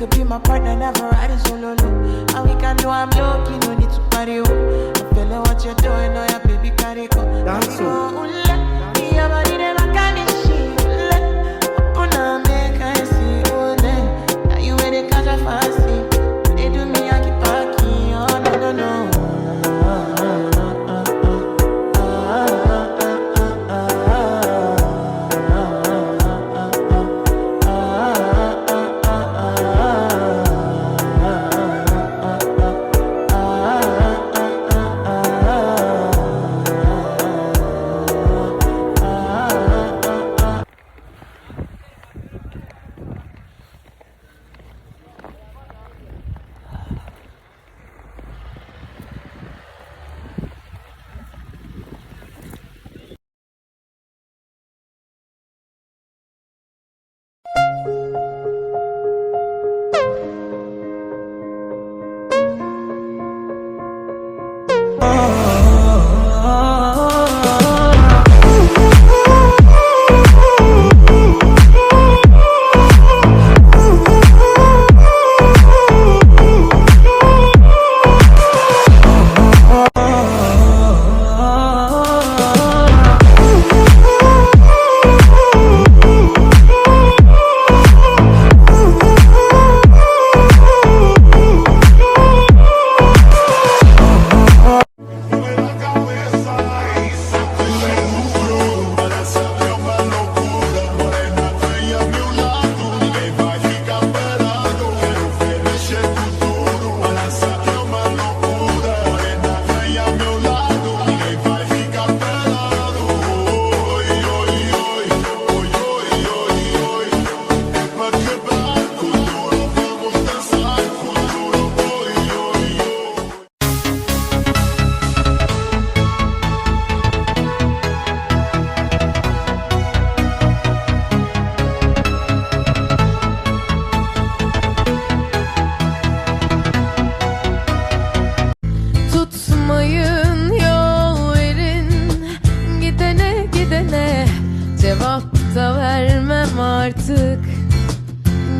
could be my partner, never riding solo low. And we can do I'm lucky, no need to party. I'm feeling what you're doing, oh yeah, baby, carry go. Dance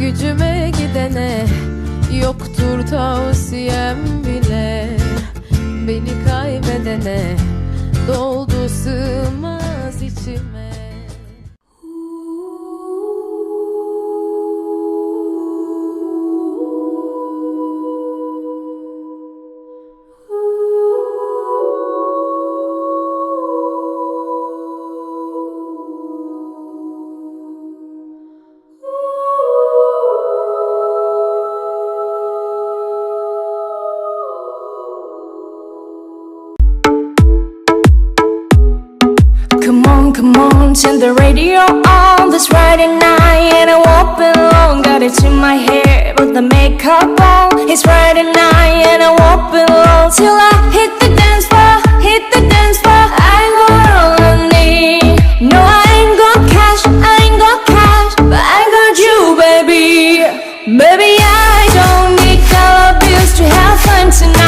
gücüme gidene yoktur tavsiyem bile. Beni kaybedene doldu sığmaz içime. Come on, turn the radio on this Friday night, and I won't be long. Got it in my hair, put the makeup on. It's Friday night, and I won't be long till I hit the dance floor, hit the dance floor. I ain't got all I need. No, I ain't got cash, I ain't got cash, but I got you, baby. Baby, I don't need dollar bills to have fun tonight.